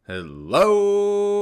Hello,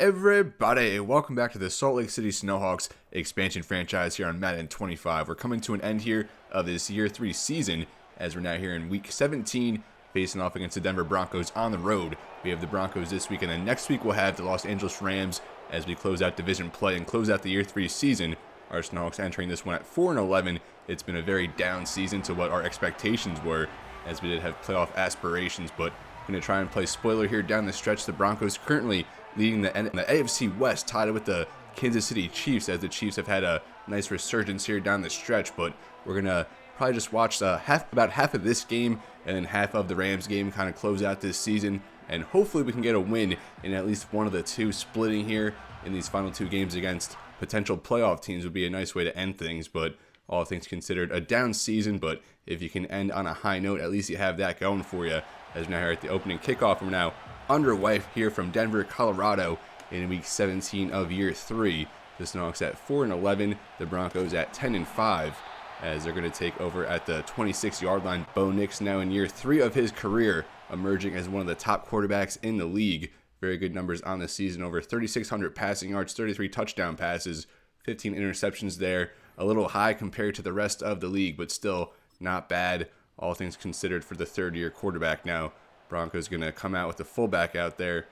everybody. Welcome back to the Salt Lake City Snowhawks expansion franchise here on Madden 25. We're coming to an end here of this Year 3 season as we're now here in Week 17 facing off against the Denver Broncos on the road. We have the Broncos this week, and then next week we'll have the Los Angeles Rams as we close out division play and close out the Year 3 season. Our Snowhawks entering this one at 4-11. It's been a very down season to what our expectations were, as we did have playoff aspirations, but going to try and play spoiler here down the stretch. The Broncos currently leading the AFC West, tied with the Kansas City Chiefs, as the Chiefs have had a nice resurgence here down the stretch. But we're going to probably just watch about half of this game and then half of the Rams game, kind of close out this season. And hopefully we can get a win in at least one of the two. Splitting here in these final two games against potential playoff teams would be a nice way to end things. But all things considered, a down season. But if you can end on a high note, at least you have that going for you. As we're now here at the opening kickoff, we're now underway here from Denver, Colorado in Week 17 of Year 3. The Snowhawks at 4-11, the Broncos at 10-5, as they're going to take over at the 26-yard line. Bo Nix now in Year 3 of his career, emerging as one of the top quarterbacks in the league. Very good numbers on the season, over 3,600 passing yards, 33 touchdown passes, 15 interceptions there. A little high compared to the rest of the league, but still not bad, all things considered, for the third-year quarterback. Now, Broncos going to come out with the fullback out there,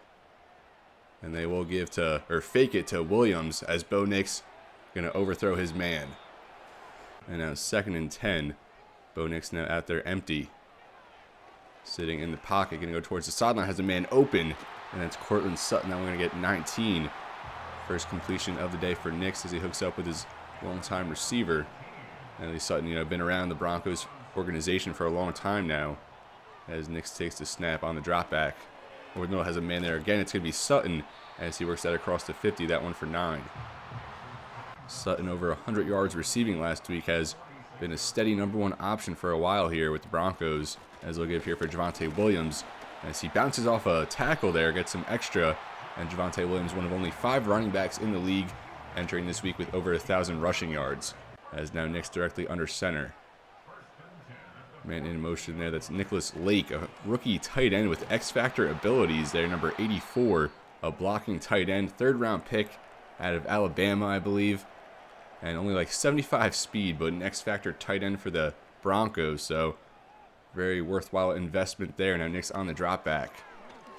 and they will fake it to Williams, as Bo Nix going to overthrow his man. And now 2nd and 10. Bo Nix now out there empty, sitting in the pocket, going to go towards the sideline, has a man open, and that's Cortland Sutton. Now we're going to get 19. First completion of the day for Nix as he hooks up with his longtime receiver. And Lee Sutton, been around the Broncos organization for a long time now, as Nix takes the snap on the drop back. Ordinal has a man there again. It's going to be Sutton as he works that across the 50, that one for 9. Sutton over 100 yards receiving last week, has been a steady number one option for a while here with the Broncos, as they'll give here for Javonte Williams as he bounces off a tackle there, gets some extra. And Javonte Williams, one of only 5 running backs in the league, entering this week with over 1,000 rushing yards, as now Nix directly under center. Man in motion there, that's Nicholas Lake, a rookie tight end with X-Factor abilities there, number 84, a blocking tight end, 3rd-round pick out of Alabama, I believe, and only like 75 speed, but an X-Factor tight end for the Broncos, so very worthwhile investment there. Now Nix on the drop back.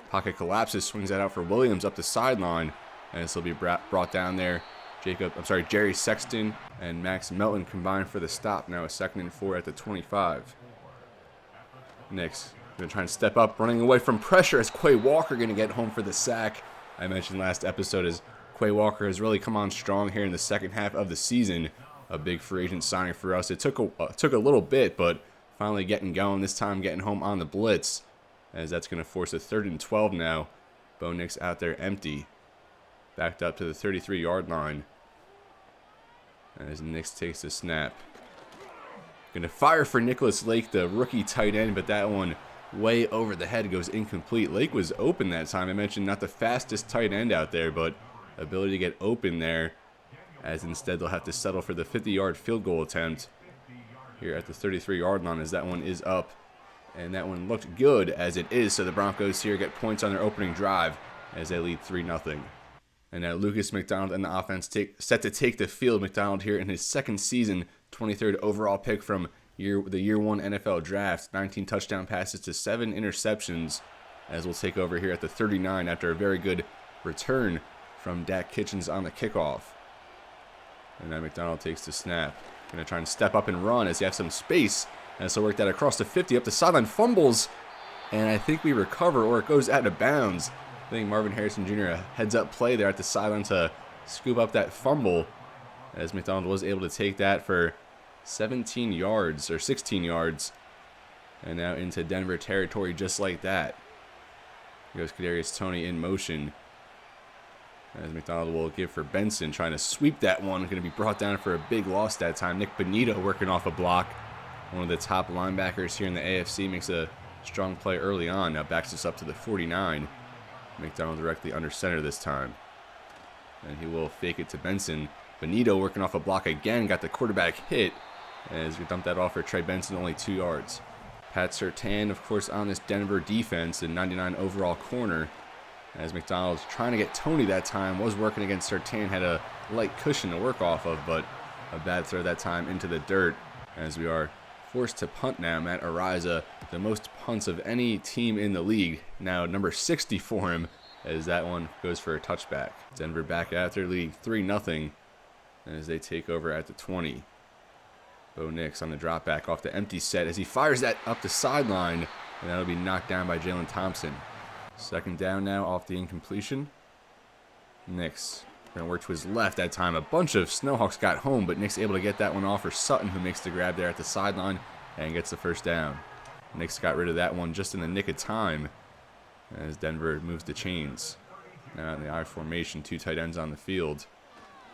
Pocket collapses, swings that out for Williams up the sideline, and this will be brought down there. Jerry Sexton and Max Melton combined for the stop. Now a 2nd and 4 at the 25. Nix going to try and step up, running away from pressure as Quay Walker going to get home for the sack. I mentioned last episode as Quay Walker has really come on strong here in the second half of the season. A big free agent signing for us. It took a little bit, but finally getting going, this time getting home on the blitz, as that's going to force a 3rd and 12 now. Bo Nix out there empty, backed up to the 33-yard line, as Nix takes the snap. Going to fire for Nicholas Lake, the rookie tight end, but that one way over the head goes incomplete. Lake was open that time. I mentioned not the fastest tight end out there, but ability to get open there, as instead they'll have to settle for the 50-yard field goal attempt here at the 33-yard line, as that one is up. And that one looked good, as it is, so the Broncos here get points on their opening drive as they lead 3-0. And now Lucas McDonald and the offense set to take the field. McDonald here in his 2nd season, 23rd overall pick from the Year 1 NFL draft. 19 touchdown passes to 7 interceptions, as we'll take over here at the 39 after a very good return from Dak Kitchens on the kickoff. And now McDonald takes the snap. Going to try and step up and run as he has some space. And so work that across the 50, up the sideline, fumbles. And I think we recover, or it goes out of bounds. I think Marvin Harrison Jr. a heads-up play there at the sideline to scoop up that fumble, as McDonald was able to take that for 16 yards. And now into Denver territory just like that. Here goes Kadarius Toney in motion, as McDonald will give for Benson, trying to sweep that one. Going to be brought down for a big loss that time. Nick Bonito working off a block. One of the top linebackers here in the AFC makes a strong play early on. Now backs us up to the 49. McDonald directly under center this time, and he will fake it to Benson. Bonito working off a block again, got the quarterback hit, as we dump that off for Trey Benson, only 2 yards. Pat Surtain, of course, on this Denver defense, the 99 overall corner, As McDonald's trying to get Tony that time, was working against Surtain, had a light cushion to work off of, but a bad throw that time into the dirt. As we are forced to punt now. Matt Ariza, the most punts of any team in the league, now number 60 for him, as that one goes for a touchback. Denver back after, leading 3-0 as they take over at the 20. Bo Nix on the drop back off the empty set as he fires that up the sideline, and that'll be knocked down by Jalen Thompson. Second down now off the incompletion. Nix going to work to his left that time. A bunch of Snowhawks got home, but Nix able to get that one off for Sutton, who makes the grab there at the sideline and gets the first down. Nix got rid of that one just in the nick of time as Denver moves the chains. Now in the I formation, 2 tight ends on the field.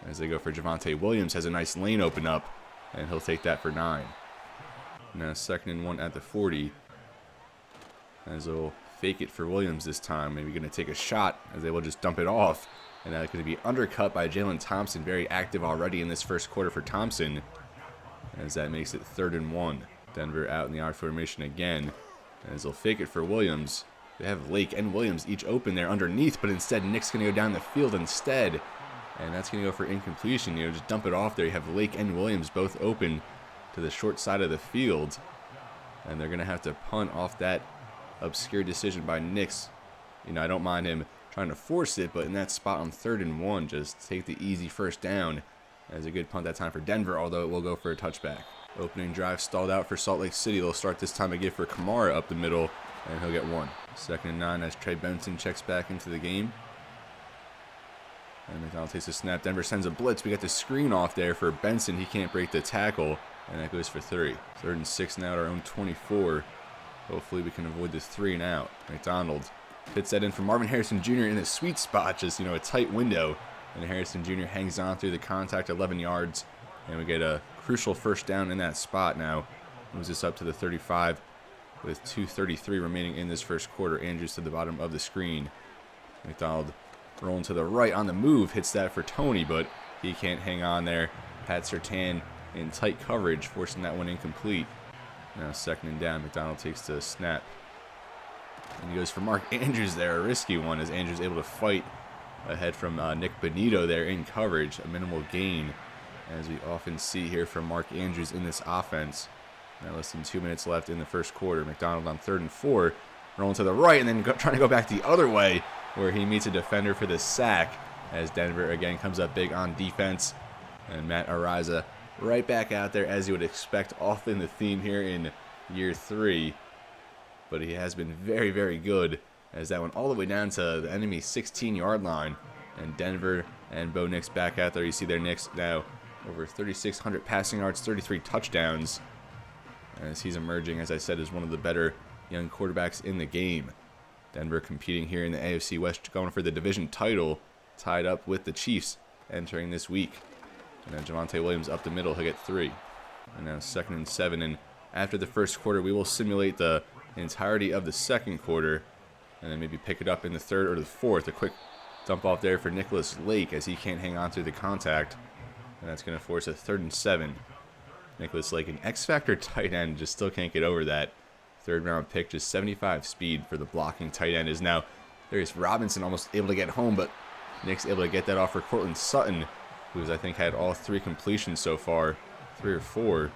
As they go for Javonte Williams, has a nice lane open up, and he'll take that for 9. Now 2nd and 1 at the 40. As they'll fake it for Williams this time. Maybe going to take a shot as they will just dump it off. And that's going to be undercut by Jalen Thompson. Very active already in this first quarter for Thompson. As that makes it 3rd and 1. Denver out in the I formation again. As they'll fake it for Williams. They have Lake and Williams each open there underneath. But instead, Nick's going to go down the field instead. And that's going to go for incompletion. You know, just dump it off there. You have Lake and Williams both open to the short side of the field. And they're going to have to punt off that obscure decision by Nix. You know, I don't mind him trying to force it, but in that spot on 3rd and 1, just take the easy first down. As a good punt that time for Denver, although it will go for a touchback. Opening drive stalled out for Salt Lake City. They'll start this time again for Kamara up the middle, and he'll get 1. 2nd and 9 as Trey Benson checks back into the game. And McDonald takes a snap. Denver sends a blitz. We got the screen off there for Benson. He can't break the tackle, and that goes for 3. 3rd and 6 now at our own 24. Hopefully we can avoid the 3 and out. McDonald fits that in for Marvin Harrison Jr. in the sweet spot, just, you know, a tight window. And Harrison Jr. hangs on through the contact, 11 yards. And we get a crucial first down in that spot now. Moves us up to the 35 with 2:33 remaining in this first quarter. Andrews to the bottom of the screen. McDonald rolling to the right on the move. Hits that for Tony, but he can't hang on there. Pat Surtain in tight coverage, forcing that one incomplete. Now 2nd and down. McDonald takes the snap. And he goes for Mark Andrews there. A risky one as Andrews able to fight ahead from Nick Benito there in coverage. A minimal gain, as we often see here from Mark Andrews in this offense. Now less than 2 minutes left in the first quarter. McDonald on 3rd and 4. Rolling to the right and then trying to go back the other way, where he meets a defender for the sack. As Denver again comes up big on defense. And Matt Ariza right back out there, as you would expect, often the theme here in year 3. But he has been very, very good, as that went all the way down to the enemy 16-yard line. And Denver and Bo Nix back out there. You see their Nix now over 3,600 passing yards, 33 touchdowns. As he's emerging, as I said, as one of the better young quarterbacks in the game. Denver competing here in the AFC West, going for the division title, tied up with the Chiefs entering this week. And then Javonte Williams up the middle, he'll get 3. And now 2nd and 7. And after the first quarter, we will simulate the entirety of the second quarter. And then maybe pick it up in the 3rd or the 4th. A quick dump off there for Nicholas Lake, as he can't hang on through the contact. And that's going to force a 3rd and 7. Nicholas Lake, an X-Factor tight end, just still can't get over that. 3rd round pick, just 75 speed for the blocking tight end. Is now Darius Robinson almost able to get home, but Nick's able to get that off for Cortland Sutton, who's I think had all 3 completions so far, 3 or 4.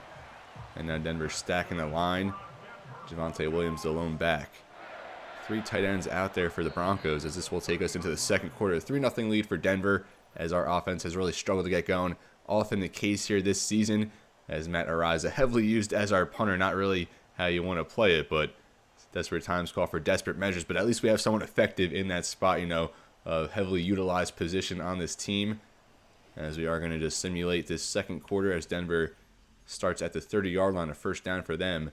And now Denver stacking the line. Javonte Williams the lone back. 3 tight ends out there for the Broncos, as this will take us into the second quarter. 3-0 lead for Denver, as our offense has really struggled to get going. Often the case here this season, as Matt Ariza heavily used as our punter. Not really how you want to play it, but desperate times call for desperate measures. But at least we have someone effective in that spot, you know, a heavily utilized position on this team. As we are going to just simulate this second quarter, as Denver starts at the 30-yard line, a first down for them.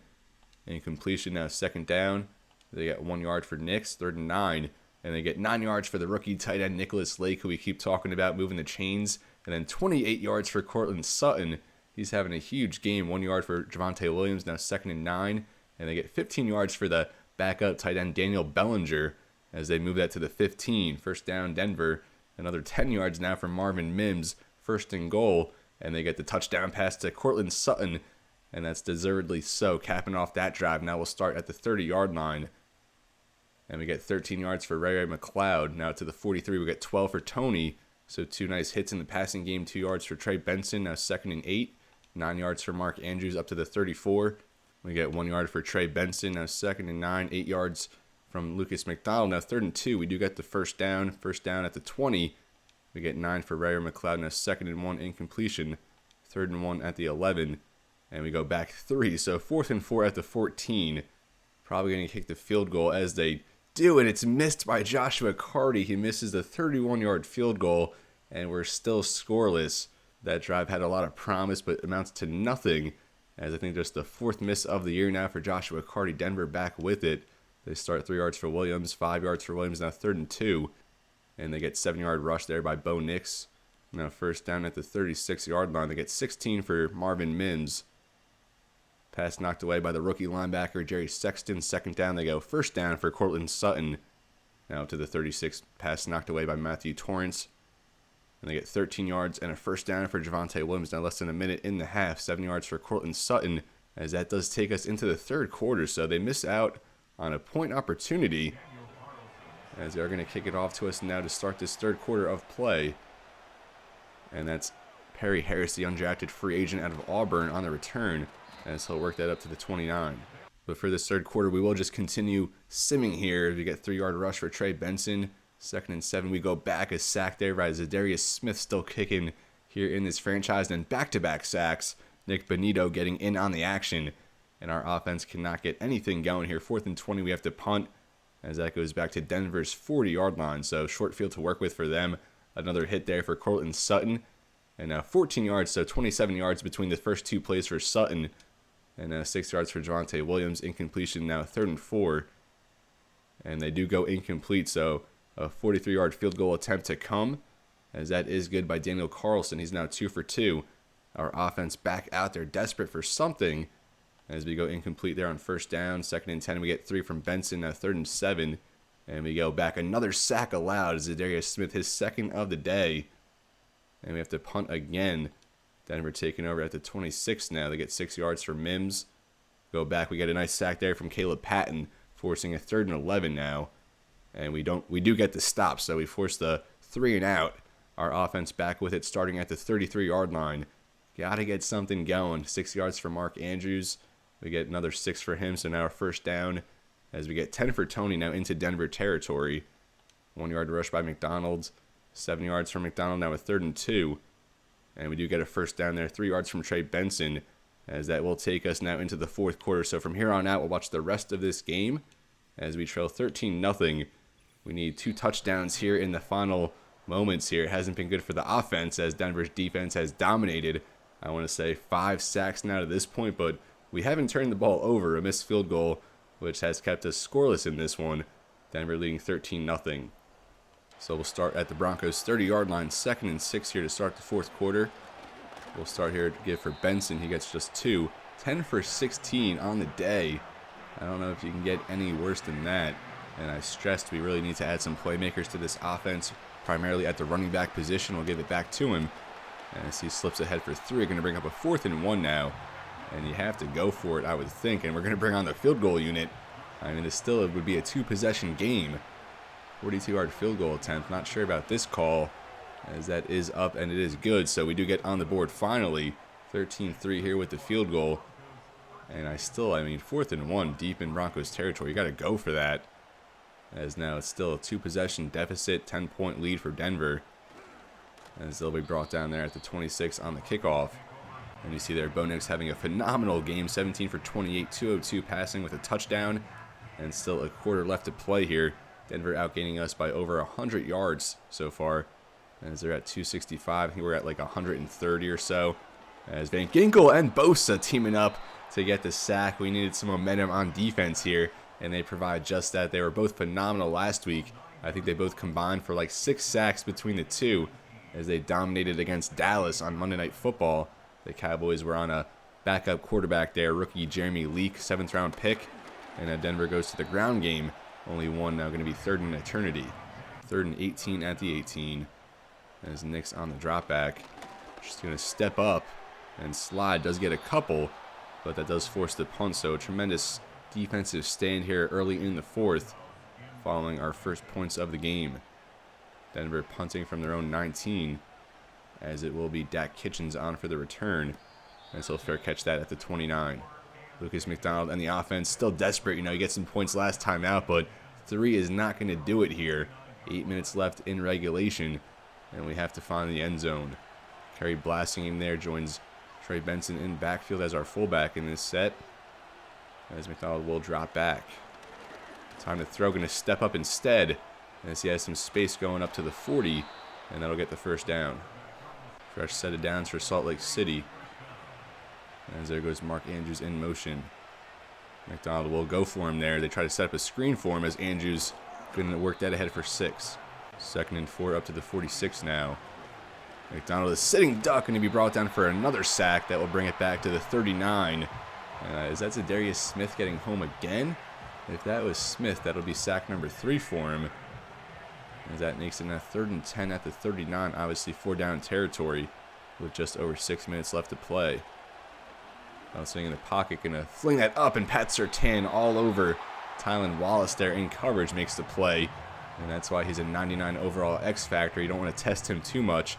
And completion now 2nd down. They get 1 yard for Nix, 3rd and 9. And they get 9 yards for the rookie tight end Nicholas Lake, who we keep talking about, moving the chains. And then 28 yards for Cortland Sutton. He's having a huge game. 1 yard for Javonte Williams, now 2nd and 9. And they get 15 yards for the backup tight end Daniel Bellinger, as they move that to the 15. First down, Denver. Another 10 yards now from Marvin Mims, 1st and goal. And they get the touchdown pass to Cortland Sutton, and that's deservedly so, capping off that drive. Now we'll start at the 30-yard line. And we get 13 yards for Ray McLeod. Now to the 43, we get 12 for Tony. So 2 nice hits in the passing game, 2 yards for Trey Benson. Now 2nd and 8, 9 yards for Mark Andrews up to the 34. We get 1 yard for Trey Benson. Now 2nd and 9, 8 yards from Lucas McDonald. Now 3rd and 2, we do get the first down. First down at the 20. We get 9 for Ray McLeod. Now 2nd and 1, incompletion. 3rd and 1 at the 11. And we go back 3. So 4th and 4 at the 14. Probably going to kick the field goal as they do, and it's missed by Joshua Carty. He misses the 31-yard field goal, and we're still scoreless. That drive had a lot of promise, but amounts to nothing, as I think just the 4th miss of the year now for Joshua Carty. Denver back with it. They start 3 yards for Williams, 5 yards for Williams, now 3rd and 2. And they get 7-yard rush there by Bo Nix. Now first down at the 36-yard line. They get 16 for Marvin Mims. Pass knocked away by the rookie linebacker, Jerry Sexton. 2nd down, they go first down for Cortland Sutton. Now to the 36, pass knocked away by Matthew Torrance. And they get 13 yards and a first down for Javonte Williams. Now less than a minute in the half, 7 yards for Cortland Sutton, as that does take us into the 3rd quarter. So they miss out on a point opportunity, as they are going to kick it off to us now to start this 3rd quarter of play. And that's Perry Harris, the undrafted free agent out of Auburn, on the return, as he'll work that up to the 29. But for this 3rd quarter, we will just continue simming here. We get 3-yard rush for Trey Benson. 2nd and 7, we go back. A sack there by Zadarius Smith, still kicking here in this franchise. And back-to-back sacks. Nick Benito getting in on the action. And our offense cannot get anything going here. 4th and 20, we have to punt, as that goes back to Denver's 40-yard line. So short field to work with for them. Another hit there for Cortland Sutton. And now 14 yards, so 27 yards between the first 2 plays for Sutton. And 6 yards for Javonte Williams. Incompletion now 3rd and 4. And they do go incomplete, so a 43-yard field goal attempt to come, as that is good by Daniel Carlson. He's now 2 for 2. Our offense back out there, desperate for something, as we go incomplete there on first down. 2nd and 10, we get 3 from Benson. Now 3rd and 7. And we go back. Another sack allowed. Zadarius Smith, his 2nd of the day. And we have to punt again. Denver taking over at the 26 now. They get 6 yards for Mims. Go back. We get a nice sack there from Caleb Patton, forcing a 3rd and 11 now. And we do get the stop, so we force the 3 and out. Our offense back with it, starting at the 33-yard line. Got to get something going. 6 yards for Mark Andrews. We get another 6 for him, so now our first down, as we get 10 for Tony now into Denver territory. 1 yard rush by McDonald. 7 yards from McDonald, now a 3rd and 2. And we do get a first down there. 3 yards from Trey Benson, as that will take us now into the 4th quarter. So from here on out, we'll watch the rest of this game as we trail 13-0. We need 2 touchdowns here in the final moments here. It hasn't been good for the offense, as Denver's defense has dominated. I want to say 5 sacks now to this point, but we haven't turned the ball over. A missed field goal, which has kept us scoreless in this one. Denver leading 13-0. So we'll start at the Broncos' 30-yard line, 2nd and 6 here to start the 4th quarter. We'll start here to give for Benson. He gets just 2. 10 for 16 on the day. I don't know if you can get any worse than that. And I stressed we really need to add some playmakers to this offense, primarily at the running back position. We'll give it back to him. As he slips ahead for 3, going to bring up a 4th and 1 now. And you have to go for it, I would think. And we're going to bring on the field goal unit. I mean, it would be a 2-possession game. 42-yard field goal attempt. Not sure about this call, as that is up and it is good. So we do get on the board finally. 13-3 here with the field goal. And I mean, 4th and 1 deep in Broncos territory. You got to go for that. As now it's still a 2-possession deficit, 10-point lead for Denver. As they'll be brought down there at the 26 on the kickoff. And you see there, Bo Nix having a phenomenal game. 17 for 28, 202 passing with a touchdown. And still a quarter left to play here. Denver outgaining us by over 100 yards so far, as they're at 265. I think we're at like 130 or so. As Van Ginkel and Bosa teaming up to get the sack. We needed some momentum on defense here, and they provide just that. They were both phenomenal last week. I think they both combined for like 6 sacks between the two, as they dominated against Dallas on Monday Night Football. The Cowboys were on a backup quarterback there, rookie Jeremy Leak, 7th-round pick. And Denver goes to the ground game. Only one now, going to be 3rd and eternity. 3rd and 18 at the 18. As Nix on the drop back. Just going to step up and slide. Does get a couple, but that does force the punt. So a tremendous defensive stand here early in the 4th. following our first points of the game. Denver punting from their own 19, as it will be Dak Kitchens on for the return. Nice little fair catch that at the 29. Lucas McDonald and the offense still desperate. You know, he gets some points last time out, but 3 is not going to do it here. 8 minutes left in regulation, and we have to find the end zone. Kerry blasting him there, joins Trey Benson in backfield as our fullback in this set, as McDonald will drop back. Time to throw, going to step up instead, as he has some space going up to the 40, and that'll get the first down. Fresh set of downs for Salt Lake City, as there goes Mark Andrews in motion. McDonald will go for him there. They try to set up a screen for him, as Andrews couldn't work that ahead for 6. 2nd and 4 up to the 46 now. McDonald is sitting duck, and to be brought down for another sack that will bring it back to the 39. Is that Zadarius Smith getting home again? If that was Smith, that'll be sack number 3 for him. As that makes it a 3rd and 10 at the 39, obviously 4 down territory with just over 6 minutes left to play. Bouncing in the pocket, gonna fling that up, and Pat Surtain all over Tylan Wallace there in coverage makes the play. And that's why he's a 99 overall X Factor. You don't want to test him too much.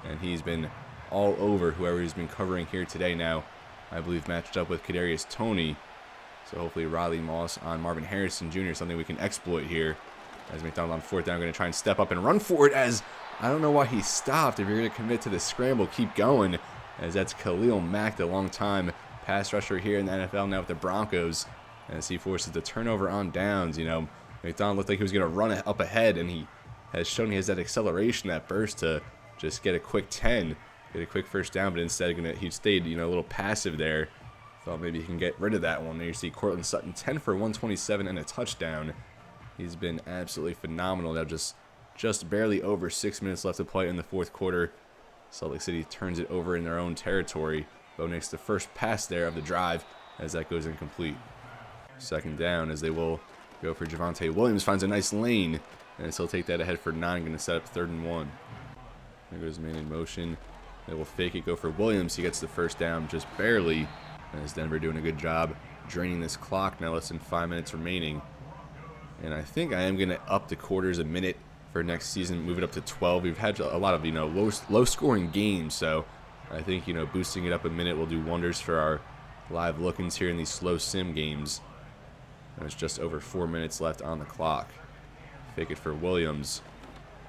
And he's been all over whoever he's been covering here today now. I believe matched up with Kadarius Toney. So hopefully Riley Moss on Marvin Harrison Jr., something we can exploit here. As McDonald on 4th down, going to try and step up and run for it, as I don't know why he stopped. If you're going to commit to the scramble, keep going, as that's Khalil Mack, the long-time pass rusher here in the NFL now with the Broncos, as he forces the turnover on downs. You know, McDonald looked like he was going to run up ahead, and he has shown he has that acceleration, that burst to just get a quick 10, get a quick first down, but instead he stayed, you know, a little passive there. Thought maybe he can get rid of that one. There you see Cortland Sutton, 10 for 127 and a touchdown. He's been absolutely phenomenal. Now just barely over 6 minutes left to play in the 4th quarter. Salt Lake City turns it over in their own territory. Bo Nix, the first pass there of the drive, as that goes incomplete. 2nd down, as they will go for Javonte Williams. Finds a nice lane, and he'll take that ahead for 9. Going to set up 3rd and 1. There goes man in motion. They will fake it, go for Williams. He gets the first down just barely. As Denver doing a good job draining this clock. Now less than 5 minutes remaining. And I think I am going to up the quarters a minute for next season, move it up to 12. We've had a lot of, you know, low scoring games, so I think, you know, boosting it up a minute will do wonders for our live look-ins here in these slow sim games. There's just over 4 minutes left on the clock. Fake it for Williams.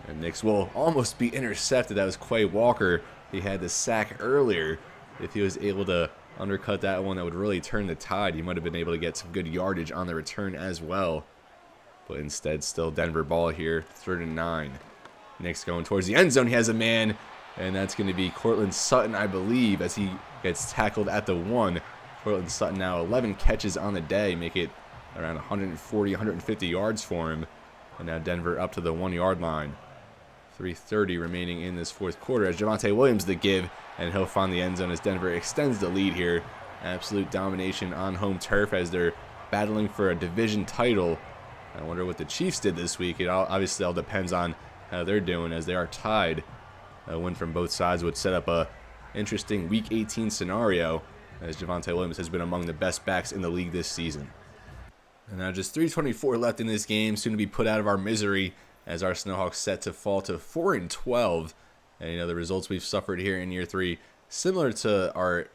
And Nix will almost be intercepted. That was Quay Walker. He had the sack earlier. If he was able to undercut that one, that would really turn the tide. He might have been able to get some good yardage on the return as well. But instead, still Denver ball here, 3rd and 9. Nix going towards the end zone. He has a man, and that's going to be Cortland Sutton, I believe, as he gets tackled at the 1. Cortland Sutton now 11 catches on the day, make it around 140, 150 yards for him. And now Denver up to the 1-yard line. 3:30 remaining in this 4th quarter as Javonte Williams the give, and he'll find the end zone as Denver extends the lead here. Absolute domination on home turf as they're battling for a division title. I wonder what the Chiefs did this week. It obviously all depends on how they're doing, as they are tied. A win from both sides would set up a interesting Week 18 scenario, as Javonte Williams has been among the best backs in the league this season. And now just 3:24 left in this game, soon to be put out of our misery, as our Snowhawks set to fall to 4-12. And, you know, the results we've suffered here in year 3, similar to our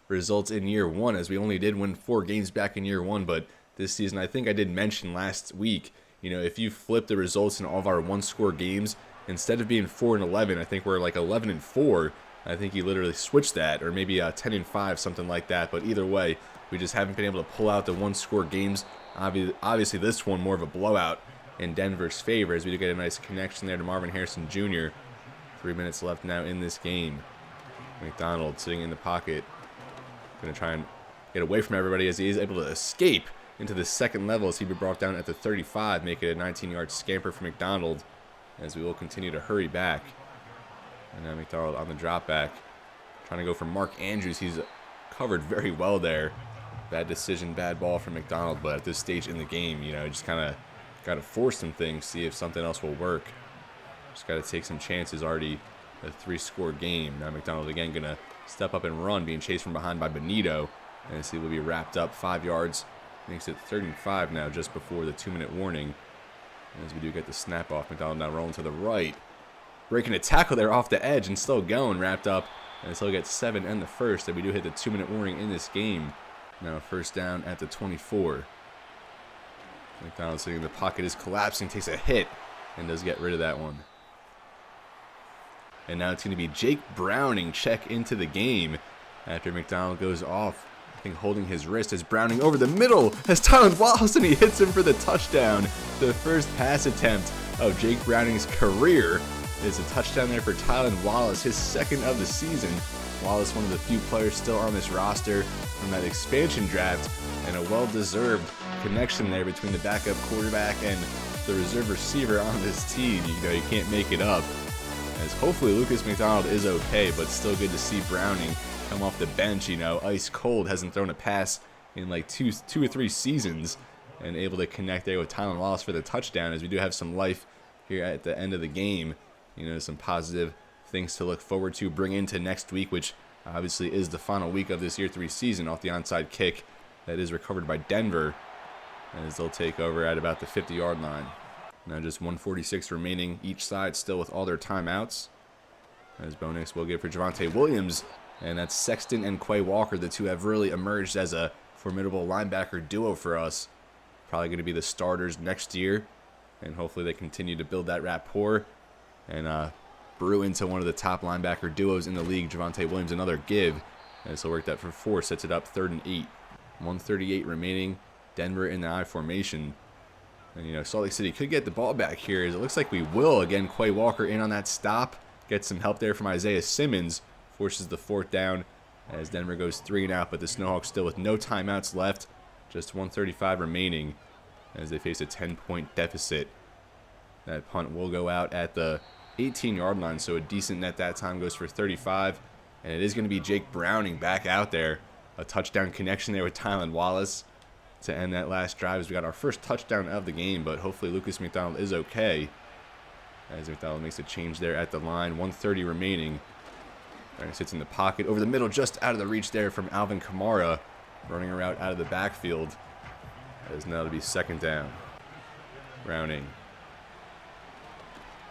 results in year 1, as we only did win 4 games back in year 1. But this season, I think I did mention last week, you know, if you flip the results in all of our 1-score games, instead of being 4-11, I think we're like 11-4. I think you literally switched that, or maybe 10-5, something like that. But either way, we just haven't been able to pull out the 1-score games. Obviously, this one more of a blowout in Denver's favor, as we do get a nice connection there to Marvin Harrison Jr. 3 minutes left now in this game. McDonald sitting in the pocket, going to try and get away from everybody as he is able to escape into the 2nd level as he be brought down at the 35, make it a 19-yard scamper for McDonald, as we will continue to hurry back. And now McDonald on the drop back, trying to go for Mark Andrews. He's covered very well there. Bad decision, bad ball from McDonald, but at this stage in the game, you know, just kind of got to force some things, see if something else will work. Just got to take some chances. Already a 3-score game. Now McDonald again going to step up and run, being chased from behind by Benito. And he will be wrapped up 5 yards. Makes it 3rd and 5 now, just before the 2-minute warning. As we do get the snap off, McDonald now rolling to the right. Breaking a tackle there off the edge and still going, wrapped up. And still gets 7 and the first. And we do hit the 2-minute warning in this game. Now first down at the 24. McDonald sitting in the pocket is collapsing, takes a hit, and does get rid of that one. And now it's going to be Jake Browning check into the game after McDonald goes off. I think holding his wrist as Browning over the middle has Tylan Wallace, and he hits him for the touchdown. The first pass attempt of Jake Browning's career is a touchdown there for Tylan Wallace, his second of the season. Wallace, one of the few players still on this roster from that expansion draft, and a well-deserved connection there between the backup quarterback and the reserve receiver on this team. You know, you can't make it up. As hopefully Lucas McDonald is okay, but still good to see Browning come off the bench, you know, ice cold, hasn't thrown a pass in like two or three seasons, and able to connect there with Tylan Wallace for the touchdown, as we do have some life here at the end of the game. You know, some positive things to look forward to, bring into next week, which obviously is the final week of this year 3 season, off the onside kick that is recovered by Denver, as they'll take over at about the 50-yard line. Now just 1:46 remaining, each side still with all their timeouts, as Bo Nix will give for Javonte Williams. And that's Sexton and Quay Walker. The two have really emerged as a formidable linebacker duo for us. Probably going to be the starters next year. And hopefully they continue to build that rapport and brew into one of the top linebacker duos in the league. Javonte Williams, another give. As he'll work that for 4, sets it up 3rd and 8. 1:38 remaining. Denver in the I formation. And, you know, Salt Lake City could get the ball back here. As it looks like we will. Again, Quay Walker in on that stop. Gets some help there from Isaiah Simmons. Forces the 4th down as Denver goes 3 and out, but the Snowhawks still with no timeouts left. Just 1:35 remaining as they face a 10-point deficit. That punt will go out at the 18-yard line, so a decent net that time, goes for 35. And it is going to be Jake Browning back out there. A touchdown connection there with Tylan Wallace to end that last drive, as we got our first touchdown of the game, but hopefully Lucas McDonald is okay. As McDonald makes a change there at the line, 1:30 remaining. Browning sits in the pocket over the middle, just out of the reach there from Alvin Kamara, running a route out of the backfield. As now to be 2nd down. Browning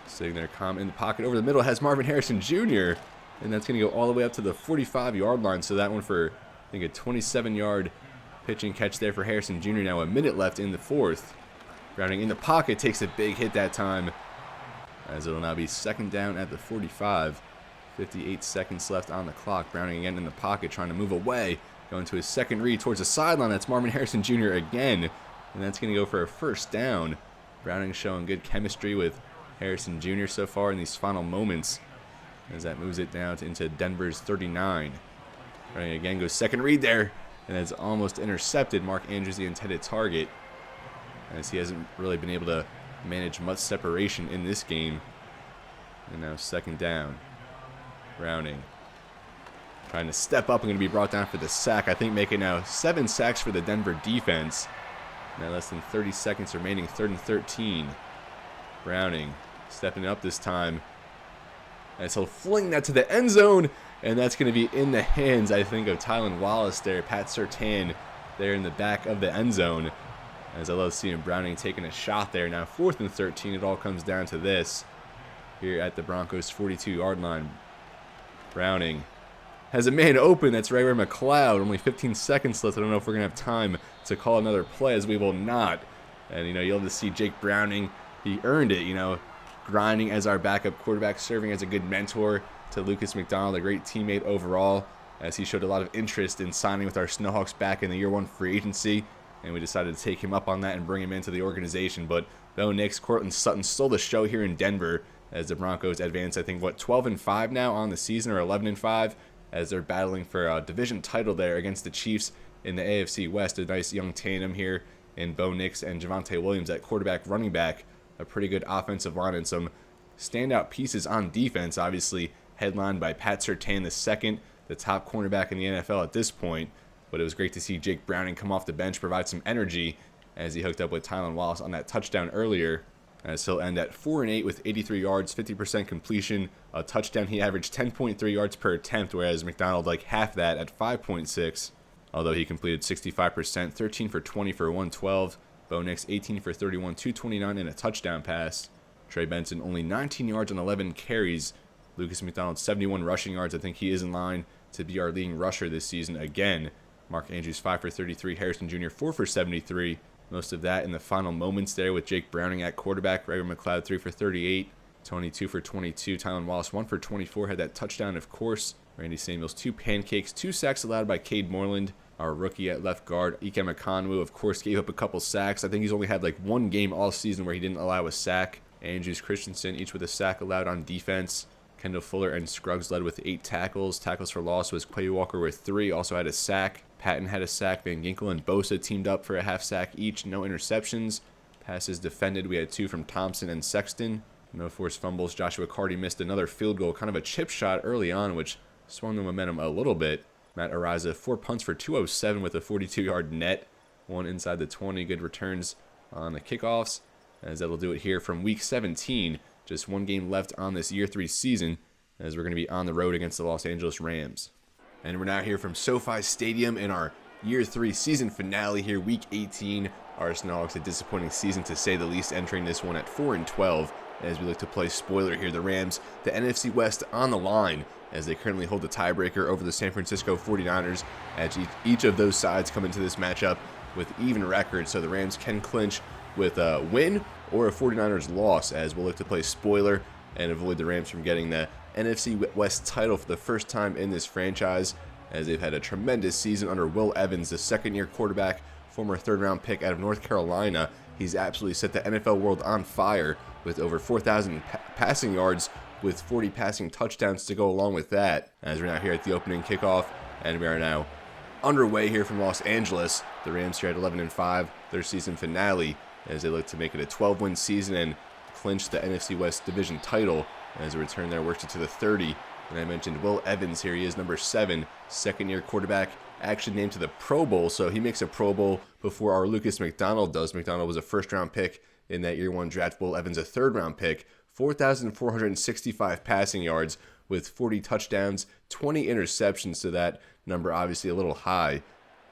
sitting there calm in the pocket over the middle, has Marvin Harrison Jr., and that's going to go all the way up to the 45-yard line. So that one for, I think, a 27-yard pitch and catch there for Harrison Jr. Now a minute left in the 4th. Browning in the pocket, takes a big hit that time, as it'll now be 2nd down at the 45. 58 seconds left on the clock. Browning again in the pocket, trying to move away. Going to his second read towards the sideline. That's Marvin Harrison Jr. again. And that's going to go for a 1st down. Browning showing good chemistry with Harrison Jr. so far in these final moments, as that moves it down into Denver's 39. Browning again goes second read there. And it's almost intercepted. Mark Andrews, the intended target, as he hasn't really been able to manage much separation in this game. And now 2nd down. Browning trying to step up and going to be brought down for the sack. I think making now 7 sacks for the Denver defense. Now less than 30 seconds remaining, 3rd and 13. Browning stepping up this time, as he'll fling that to the end zone, and that's going to be in the hands, I think, of Tylan Wallace there. Pat Surtain there in the back of the end zone, as I love seeing Browning taking a shot there. Now 4th and 13, it all comes down to this here at the Broncos 42-yard line. Browning has a man open. That's right where McLeod. Only 15 seconds left. I don't know if we're going to have time to call another play, as we will not. And, you know, you'll have to see Jake Browning. He earned it, you know, grinding as our backup quarterback, serving as a good mentor to Lucas McDonald, a great teammate overall, as he showed a lot of interest in signing with our Snowhawks back in the year 1 free agency. And we decided to take him up on that and bring him into the organization. But Bo Nix, Cortland Sutton stole the show here in Denver, as the Broncos advance, I think, 12-5 now on the season, or 11-5, as they're battling for a division title there against the Chiefs in the AFC West. A nice young tandem here in Bo Nix and Javonte Williams at quarterback, running back. A pretty good offensive line and some standout pieces on defense, obviously headlined by Pat Surtain II, the top cornerback in the NFL at this point. But it was great to see Jake Browning come off the bench, provide some energy, as he hooked up with Tylan Wallace on that touchdown earlier. As he'll end at 4 and 8 with 83 yards, 50% completion, a touchdown. He averaged 10.3 yards per attempt, whereas McDonald like half that at 5.6. Although he completed 65%, 13 for 20 for 112, Bo Nix 18 for 31, 229 and a touchdown pass. Trey Benson only 19 yards on 11 carries. Lucas McDonald 71 rushing yards. I think he is in line to be our leading rusher this season again. Mark Andrews 5 for 33, Harrison Jr. 4 for 73. Most of that in the final moments there with Jake Browning at quarterback. Ray McLeod 3 for 38. Tony 2 for 22. Tylan Wallace 1 for 24. Had that touchdown, of course. Randy Samuels 2 pancakes. 2 sacks allowed by Cade Moreland, our rookie at left guard. Ikem Ekonwu, of course, gave up a couple sacks. I think he's only had like one game all season where he didn't allow a sack. Andrews, Christensen, each with a sack allowed on defense. Kendall Fuller and Scruggs led with 8 tackles. Tackles for loss was Quay Walker with 3. Also had a sack. Patton had a sack. Van Ginkel and Bosa teamed up for a half sack each. No interceptions. Passes defended. We had 2 from Thompson and Sexton. No forced fumbles. Joshua Carty missed another field goal. Kind of a chip shot early on, which swung the momentum a little bit. Matt Ariza, 4 punts for 207 with a 42-yard net. 1 inside the 20. Good returns on the kickoffs, as that'll do it here from Week 17. Just 1 game left on this Year 3 season, as we're going to be on the road against the Los Angeles Rams. And we're now here from SoFi Stadium in our Year 3 season finale here, Week 18. Our Snowhawks, a disappointing season to say the least, entering this one at 4-12. As we look to play spoiler here, the Rams, the NFC West on the line, as they currently hold the tiebreaker over the San Francisco 49ers, as each of those sides come into this matchup with even records, so the Rams can clinch with a win or a 49ers loss, as we'll look to play spoiler and avoid the Rams from getting the NFC West title for the first time in this franchise, as they've had a tremendous season under Will Evans, the second-year quarterback, former third-round pick out of North Carolina. He's absolutely set the NFL world on fire with over 4,000 passing yards, with 40 passing touchdowns to go along with that, as we're now here at the opening kickoff, and we are now underway here from Los Angeles. The Rams here at 11-5, their season finale, as they look to make it a 12-win season and clinch the NFC West division title, as a return there works it to the 30. And I mentioned Will Evans here. He is number 7, second-year quarterback, actually named to the Pro Bowl, so he makes a Pro Bowl before our Lucas McDonald does. McDonald was a first-round pick in that Year 1 draft. Will Evans a third-round pick. 4,465 passing yards with 40 touchdowns, 20 interceptions, so that number obviously a little high,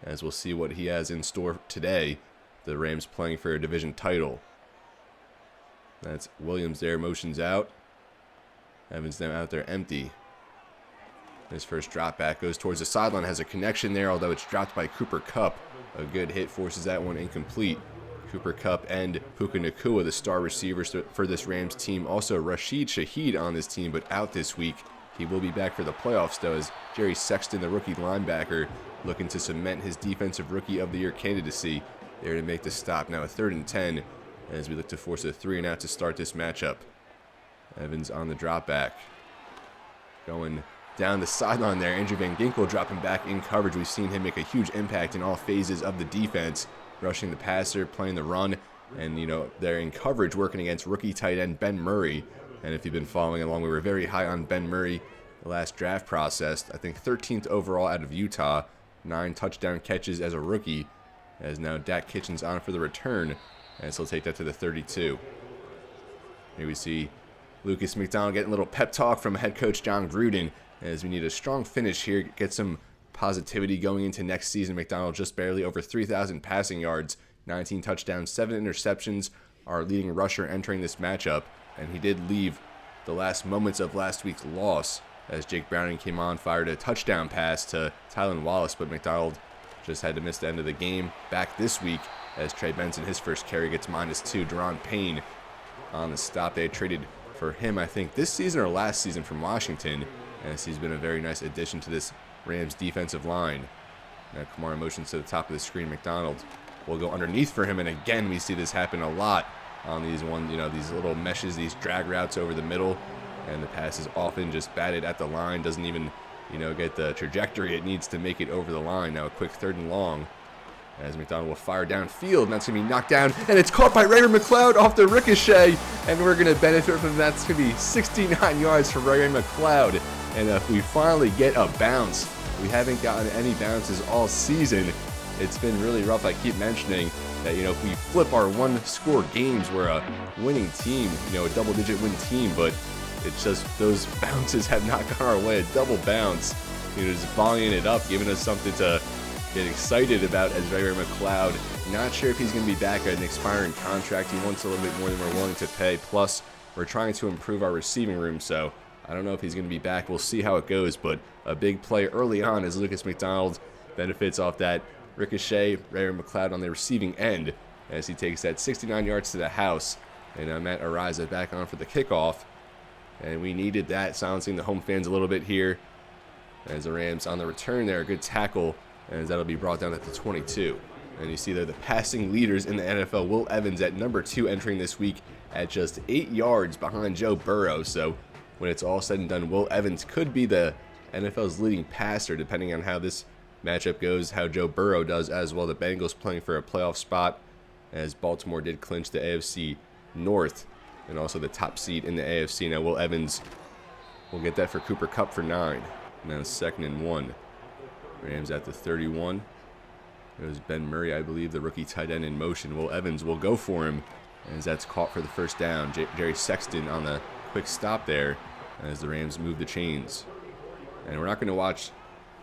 as we'll see what he has in store today. The Rams playing for a division title. That's Williams there, motions out. Evans now out there empty. His first drop back goes towards the sideline, has a connection there, although it's dropped by Cooper Kupp. A good hit forces that one incomplete. Cooper Kupp and Puka Nacua, the star receivers for this Rams team. Also Rashid Shaheed on this team, but out this week. He will be back for the playoffs, though, as Jerry Sexton, the rookie linebacker, looking to cement his Defensive Rookie of the Year candidacy there to make the stop. Now a 3rd and 10, as we look to force a 3-and-out to start this matchup. Evans on the drop back. Going down the sideline there. Andrew Van Ginkel dropping back in coverage. We've seen him make a huge impact in all phases of the defense, rushing the passer, playing the run, and, you know, they're in coverage working against rookie tight end Ben Murray. And if you've been following along, we were very high on Ben Murray the last draft process. I think 13th overall out of Utah. 9 touchdown catches as a rookie, as now Dak Kitchens on for the return, and so he'll take that to the 32. Here we see Lucas McDonald getting a little pep talk from head coach John Gruden, as we need a strong finish here, get some positivity going into next season. McDonald just barely over 3,000 passing yards, 19 touchdowns, 7 interceptions, our leading rusher entering this matchup, and he did leave the last moments of last week's loss, as Jake Browning came on, fired a touchdown pass to Tylan Wallace, but McDonald just had to miss the end of the game. Back this week, as Trey Benson, his first carry, gets -2. Deron Payne on the stop. They traded for him, I think, this season or last season from Washington, as he's been a very nice addition to this Rams defensive line. Now Kamara motions to the top of the screen. McDonald will go underneath for him, and again we see this happen a lot on these these little meshes, these drag routes over the middle, and the pass is often just batted at the line, doesn't even get the trajectory it needs to make it over the line. Now a quick 3rd and long, as McDonald will fire downfield, and that's going to be knocked down, and it's caught by Ray McLeod off the ricochet, and we're going to benefit from that. It's going to be 69 yards for Ray McLeod, and if we finally get a bounce, we haven't gotten any bounces all season. It's been really rough. I keep mentioning that, if we flip our 1-score games, we're a winning team, a double-digit win team, but it's just those bounces have not gone our way. A double bounce, just volleying it up, giving us something to get excited about, as Ray McLeod Not sure if he's going to be back at an expiring contract. He wants a little bit more than we're willing to pay. Plus, we're trying to improve our receiving room, so I don't know if he's going to be back. We'll see how it goes, but a big play early on as Lucas McDonald benefits off that ricochet. Ray McLeod on the receiving end as he takes that 69 yards to the house. And Matt Araiza back on for the kickoff. And we needed that, silencing the home fans a little bit here. As the Rams on the return there, a good tackle, as that'll be brought down at the 22. And you see there the passing leaders in the NFL. Will Evans at number 2 entering this week at just 8 yards behind Joe Burrow. So when it's all said and done, Will Evans could be the NFL's leading passer, depending on how this matchup goes, how Joe Burrow does as well. The Bengals playing for a playoff spot, as Baltimore did clinch the AFC North and also the top seed in the AFC. Now Will Evans will get that for Cooper Kupp for 9. Now 2nd and 1. Rams at the 31. It was Ben Murray, I believe, the rookie tight end in motion. Will Evans will go for him as that's caught for the first down. Jerry Sexton on the quick stop there as the Rams move the chains. And we're not going to watch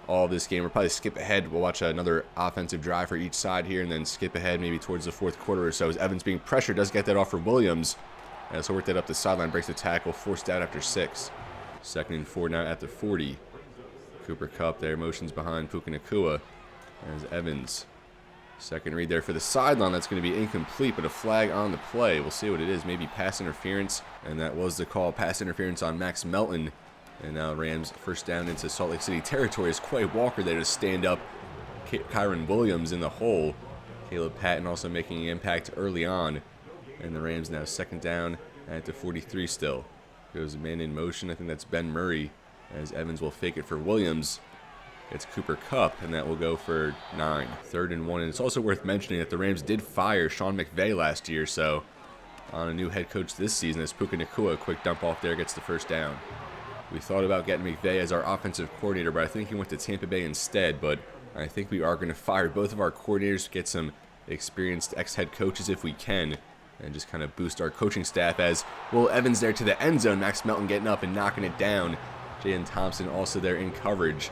all of this game. We'll probably skip ahead. We'll watch another offensive drive for each side here and then skip ahead maybe towards the 4th quarter or so as Evans being pressured does get that off for Williams. So worked that up the sideline, breaks the tackle, forced out after 6. 2nd and 4 now at the 40. Cooper Kupp there, motions behind Puka Nacua as Evans. 2nd read there for the sideline. That's going to be incomplete, but a flag on the play. We'll see what it is. Maybe pass interference, and that was the call. Pass interference on Max Melton. And now Rams first down into Salt Lake City territory as Quay Walker there to stand up. Kyron Williams in the hole. Caleb Patton also making an impact early on. And the Rams now 2nd down at the 43 still. Goes a man in motion. I think that's Ben Murray as Evans will fake it for Williams. It's Cooper Kupp, and that will go for 9. 3rd and 1. And it's also worth mentioning that the Rams did fire Sean McVay last year, so on a new head coach this season as Puka Nacua, a quick dump off there, gets the first down. We thought about getting McVay as our offensive coordinator, but I think he went to Tampa Bay instead. But I think we are going to fire both of our coordinators, get some experienced ex-head coaches if we can, and just kind of boost our coaching staff as Will Evans there to the end zone. Max Melton getting up and knocking it down. Jalen Thompson also there in coverage.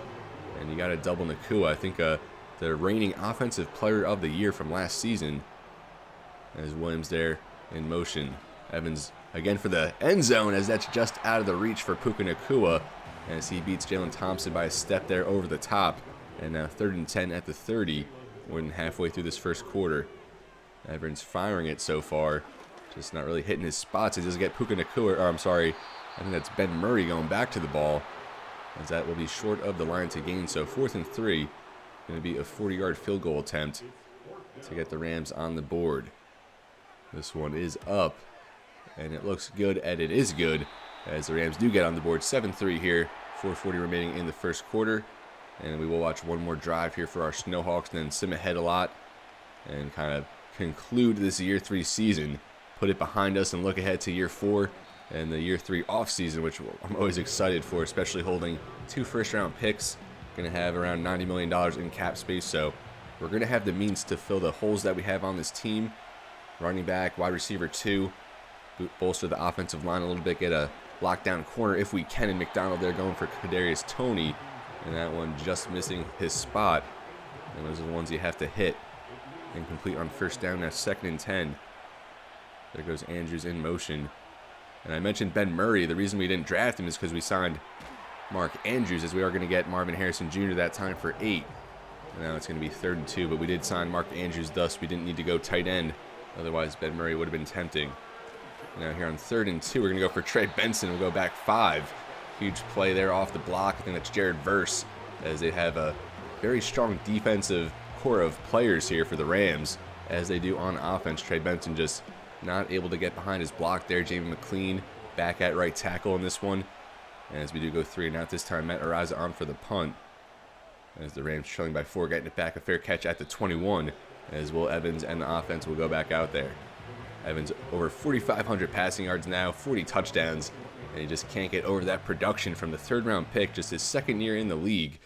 And you got to double Nacua. I think the reigning offensive player of the year from last season. As Williams there in motion. Evans again for the end zone as that's just out of the reach for Puka Nacua as he beats Jalen Thompson by a step there over the top. And now 3rd and 10 at the 30, more than halfway through this first quarter. Evans firing it so far, just not really hitting his spots. He does get Puka Nacua, or I'm sorry, I think that's Ben Murray going back to the ball, as that will be short of the line to gain. So 4th and 3, going to be a 40-yard field goal attempt to get the Rams on the board. This one is up, and it looks good, and it is good, as the Rams do get on the board. 7-3 here, 4:40 remaining in the first quarter. And we will watch one more drive here for our Snowhawks, and then sim ahead a lot and kind of conclude this year 3 season, put it behind us, and look ahead to year 4 and the year 3 off season, which I'm always excited for, especially holding 2 first-round picks. Going to have around $90 million in cap space, so we're going to have the means to fill the holes that we have on this team. Running back, wide receiver 2, bolster the offensive line a little bit, get a lockdown corner if we can, and McDonald there going for Kadarius Toney. And that one just missing his spot. And those are the ones you have to hit. Incomplete on first down. Now 2nd and 10. There goes Andrews in motion. And I mentioned Ben Murray. The reason we didn't draft him is because we signed Mark Andrews, as we are going to get Marvin Harrison Jr. that time for 8. And now it's going to be 3rd and 2. But we did sign Mark Andrews, thus we didn't need to go tight end. Otherwise, Ben Murray would have been tempting. Now here on 3rd and 2, we're going to go for Trey Benson. We'll go back 5. Huge play there off the block. I think that's Jared Verse, as they have a very strong defensive core of players here for the Rams, as they do on offense. Trey Benson just not able to get behind his block there. Jamie McLean back at right tackle in this one. And as we do go 3 and out this time, Matt Araiza on for the punt. As the Rams trailing by 4, getting it back, a fair catch at the 21, as Will Evans and the offense will go back out there. Evans over 4,500 passing yards now, 40 touchdowns. And he just can't get over that production from the 3rd-round pick, just his 2nd year in the league.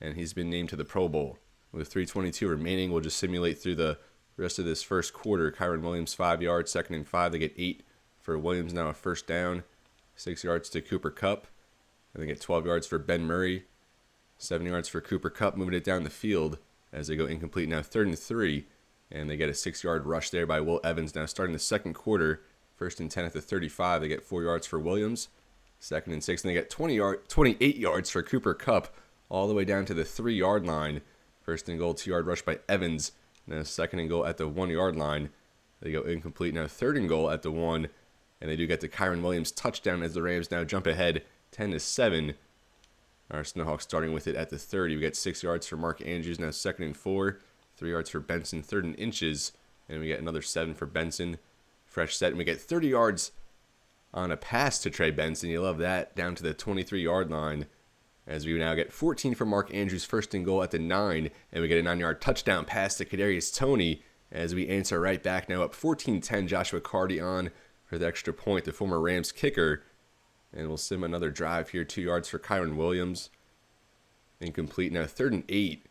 And he's been named to the Pro Bowl. With 3:22 remaining, we'll just simulate through the rest of this first quarter. Kyron Williams, 5 yards, 2nd and 5. They get 8 for Williams, now a first down. 6 yards to Cooper Kupp. And they get 12 yards for Ben Murray. 7 yards for Cooper Kupp, moving it down the field as they go incomplete. Now 3rd and 3. And they get a 6-yard rush there by Will Evans. Now starting the second quarter, 1st and 10 at the 35. They get 4 yards for Williams. 2nd and 6, and they get 28 yards for Cooper Kupp all the way down to the 3-yard line. 1st and goal, 2-yard rush by Evans. And then 2nd and goal at the 1-yard line. They go incomplete. Now 3rd and goal at the 1. And they do get the Kyron Williams touchdown as the Rams now jump ahead 10-7. Our Snowhawks starting with it at the 30. We get 6 yards for Mark Andrews. Now 2nd and 4. 3 yards for Benson. 3rd and inches. And we get another 7 for Benson. Fresh set. And we get 30 yards on a pass to Trey Benson. You love that. Down to the 23-yard line. As we now get 14 for Mark Andrews. 1st and goal at the 9. And we get a 9-yard touchdown pass to Kadarius Toney. As we answer right back now up 14-10. Joshua Carty on for the extra point. The former Rams kicker. And we'll sim another drive here. 2 yards for Kyron Williams. Incomplete. Now 3rd and 8.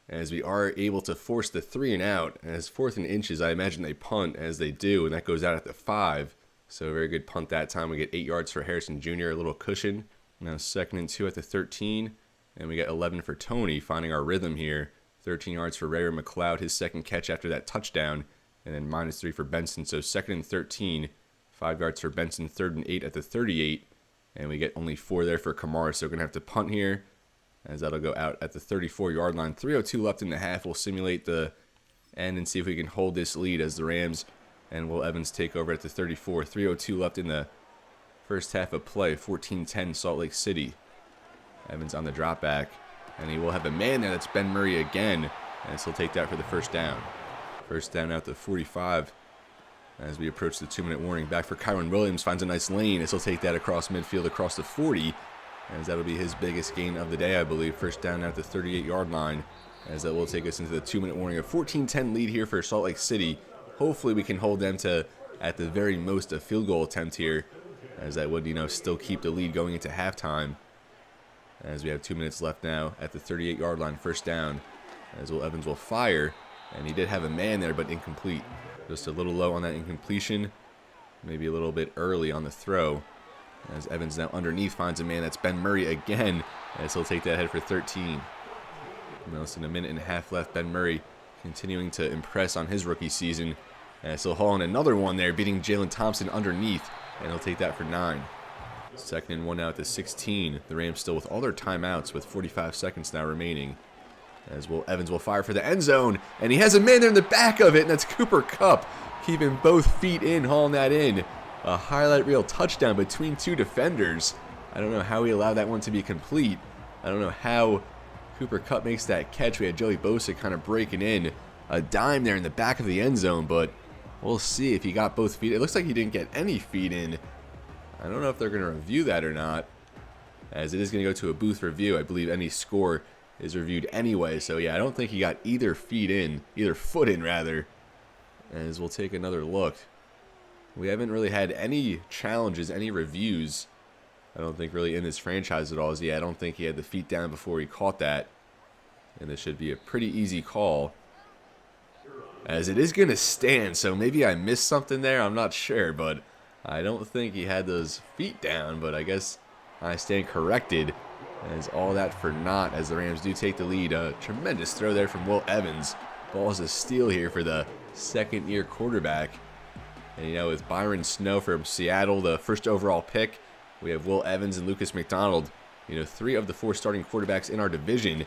As we are able to force the 3 and out. As 4th and inches, I imagine they punt as they do. And that goes out at the 5. So a very good punt that time. We get 8 yards for Harrison Jr., a little cushion. Now 2nd and 2 at the 13. And we get 11 for Toney, finding our rhythm here. 13 yards for Ray McLeod, his second catch after that touchdown. And then -3 for Benson. So 2nd and 13. 5 yards for Benson, 3rd and 8 at the 38. And we get only 4 there for Kamara. So we're going to have to punt here, as that'll go out at the 34-yard line. 3:02 left in the half. We'll simulate the end and see if we can hold this lead as the Rams and Will Evans take over at the 34. 3:02 left in the first half of play. 14-10 Salt Lake City. Evans on the drop back. And he will have a man there. That's Ben Murray again. And he'll take that for the first down. First down out the 45. As we approach the 2-minute warning. Back for Kyron Williams. Finds a nice lane. As he'll take that across midfield across the 40. As that'll be his biggest gain of the day, I believe. First down at the 38-yard line. As that will take us into the 2-minute warning. A 14-10 lead here for Salt Lake City. Hopefully we can hold them to, at the very most, a field goal attempt here. As that would, still keep the lead going into halftime. As we have 2 minutes left now at the 38-yard line. First down. As Will Evans will fire. And he did have a man there, but incomplete. Just a little low on that incompletion. Maybe a little bit early on the throw. As Evans now underneath finds a man. That's Ben Murray again. As he'll take that head for 13. Less than a minute and a half left. Ben Murray continuing to impress on his rookie season. As he'll haul in another one there, beating Jalen Thompson underneath. And he'll take that for 9. 2nd and 1 now at the 16. The Rams still with all their timeouts with 45 seconds now remaining. As Will Evans will fire for the end zone. And he has a man there in the back of it. And that's Cooper Kupp. Keeping both feet in, hauling that in. A highlight reel touchdown between 2 defenders. I don't know how he allowed that one to be complete. I don't know how Cooper Kupp makes that catch. We had Joey Bosa kind of breaking in. A dime there in the back of the end zone. But we'll see if he got both feet. It looks like he didn't get any feet in. I don't know if they're going to review that or not. As it is going to go to a booth review. I believe any score is reviewed anyway. So yeah, I don't think he got either foot in rather. As we'll take another look. We haven't really had any challenges, any reviews. I don't think really in this franchise at all. I don't think he had the feet down before he caught that. And this should be a pretty easy call. As it is going to stand, so maybe I missed something there. I'm not sure, but I don't think he had those feet down. But I guess I stand corrected. As all that for naught as the Rams do take the lead. A tremendous throw there from Will Evans. Ball is a steal here for the second-year quarterback. And with Byron Snow from Seattle, the first overall pick, we have Will Evans and Lucas McDonald. 3 of the 4 starting quarterbacks in our division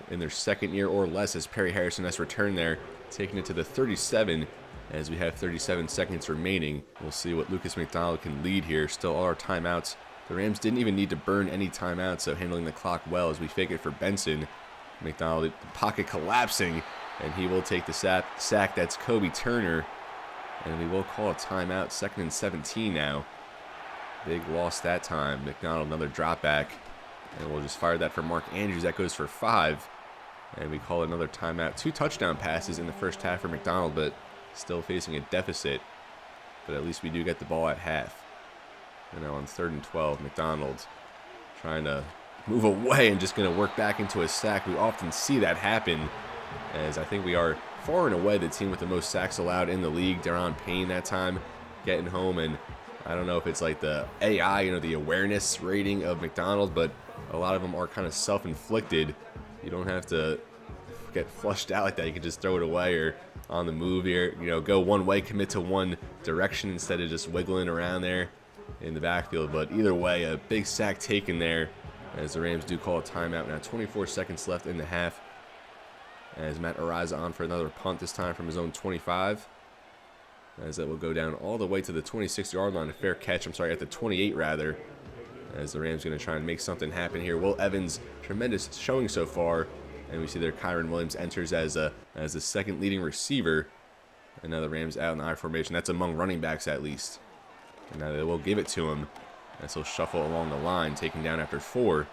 in their second year or less, as Perry Harrison has returned there, taking it to the 37 as we have 37 seconds remaining. We'll see what Lucas McDonald can lead here. Still all our timeouts. The Rams didn't even need to burn any timeouts, so handling the clock well as we fake it for Benson. McDonald, the pocket collapsing, and he will take the sack. That's Kobe Turner. And we will call a timeout. 2nd and 17 now. Big loss that time. McDonald, another drop back. And we'll just fire that for Mark Andrews. That goes for 5. And we call another timeout. 2 touchdown passes in the first half for McDonald, but still facing a deficit. But at least we do get the ball at half. And now on 3rd and 12, McDonald trying to move away and just going to work back into a sack. We often see that happen, as I think we are far and away the team with the most sacks allowed in the league. Daron Payne that time getting home, and I don't know if it's like the AI, the awareness rating of McDonald, but a lot of them are kind of self-inflicted. You don't have to get flushed out like that. You can just throw it away or on the move here. You know, go one way, commit to one direction instead of just wiggling around there in the backfield. But either way, a big sack taken there as the Rams do call a timeout. Now 24 seconds left in the half as Matt Araiza on for another punt, this time from his own 25. As that will go down all the way to the 26-yard line. A fair catch, I'm sorry, at the 28 rather. As the Rams going to try and make something happen here. Will Evans, tremendous showing so far. And we see there Kyron Williams enters as the second leading receiver. And now the Rams out in the I formation. That's among running backs at least. And now they will give it to him as he'll shuffle along the line, taken down after 4.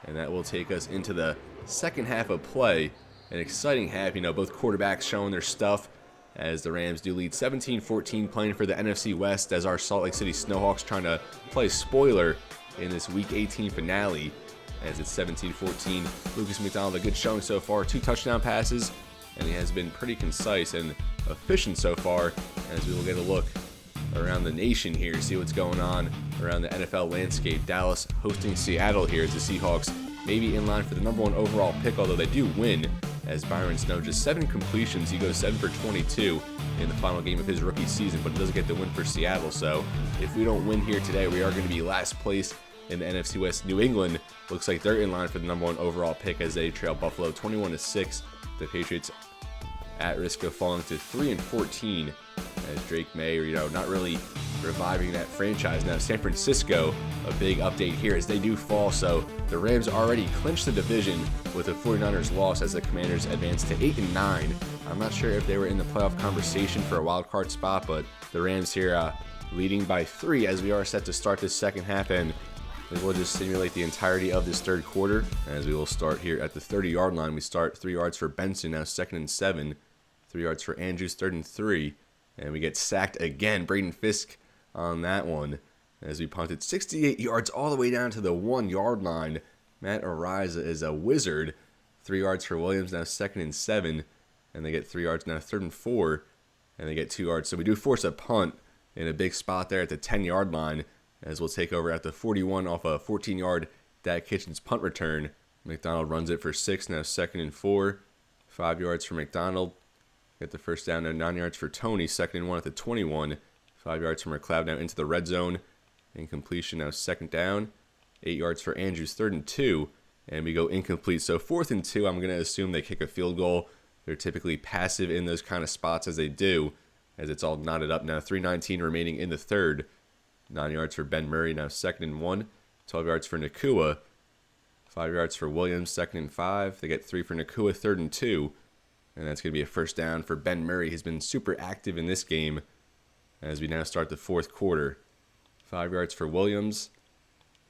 And that will take us into the second half of play. An exciting half, you know, both quarterbacks showing their stuff as the Rams do lead 17-14, playing for the NFC West as our Salt Lake City Snowhawks trying to play spoiler in this Week 18 finale as it's 17-14. Lucas McDonald, a good showing so far, 2 touchdown passes, and he has been pretty concise and efficient so far as we will get a look around the nation here, see what's going on around the NFL landscape. Dallas hosting Seattle here as the Seahawks maybe in line for the #1 overall pick, although they do win as Byron Snow, just 7 completions. He goes 7 for 22 in the final game of his rookie season, but doesn't get the win for Seattle. So if we don't win here today, we are going to be last place in the NFC West. New England looks like they're in line for the #1 overall pick as they trail Buffalo 21-6. The Patriots at risk of falling to 3-14 as Drake May, you know, not really reviving that franchise. Now San Francisco, a big update here as they do fall. So the Rams already clinched the division with a 49ers loss as the Commanders advanced to 8-9. I'm not sure if they were in the playoff conversation for a wild card spot, but the Rams here leading by 3 as we are set to start this second half, and we will just simulate the entirety of this third quarter as we will start here at the 30-yard line. We start 3 yards for Benson, now 2nd and 7. 3 yards for Andrews, 3rd and 3. And we get sacked again. Braden Fisk on that one as we punted 68 yards all the way down to the 1-yard line. Matt Araiza is a wizard. 3 yards for Williams, now 2nd and 7. And they get 3 yards, now 3rd and 4. And they get 2 yards. So we do force a punt in a big spot there at the 10-yard line as we'll take over at the 41 off a 14-yard Dak Kitchens punt return. McDonald runs it for 6, now 2nd and 4. 5 yards for McDonald. Get the first down, now 9 yards for Tony, 2nd and 1 at the 21. 5 yards for McLeod, now into the red zone. Incompletion, now 2nd down. 8 yards for Andrews, 3rd and 2. And we go incomplete. So 4th and 2, I'm going to assume they kick a field goal. They're typically passive in those kind of spots as they do, as it's all knotted up now. 3:19 remaining in the third. 9 yards for Ben Murray, now 2nd and 1. 12 yards for Nakua. 5 yards for Williams, 2nd and 5. They get 3 for Nakua, 3rd and 2. And that's going to be a first down for Ben Murray. He's been super active in this game as we now start the fourth quarter. 5 yards for Williams.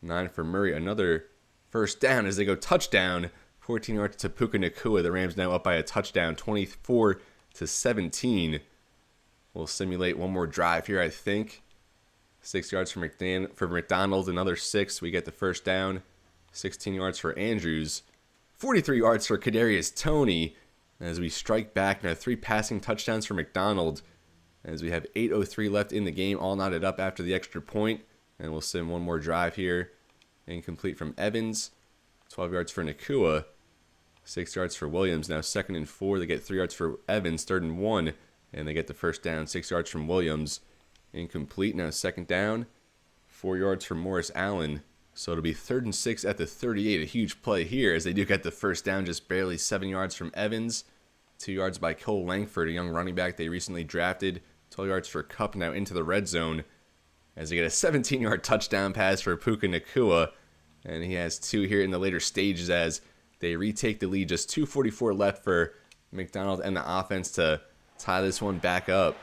9 for Murray. Another first down as they go touchdown. 14 yards to Puka Nakua. The Rams now up by a touchdown, 24-17. We'll simulate one more drive here, I think. 6 yards for McDonald. Another 6. We get the first down. 16 yards for Andrews. 43 yards for Kadarius Toney. As we strike back, now 3 passing touchdowns for McDonald. As we have 8:03 left in the game, all knotted up after the extra point. And we'll sim one more drive here. Incomplete from Evans. 12 yards for Nakua. 6 yards for Williams. Now 2nd and 4. They get 3 yards for Evans. 3rd and 1. And they get the first down. 6 yards from Williams. Incomplete. Now 2nd down. 4 yards for Morris Allen. So it'll be 3rd and 6 at the 38. A huge play here as they do get the first down, just barely 7 yards from Evans. 2 yards by Cole Langford, a young running back they recently drafted. 12 yards for Kupp, now into the red zone as they get a 17-yard touchdown pass for Puka Nakua. And he has 2 here in the later stages as they retake the lead. Just 2:44 left for McDonald and the offense to tie this one back up.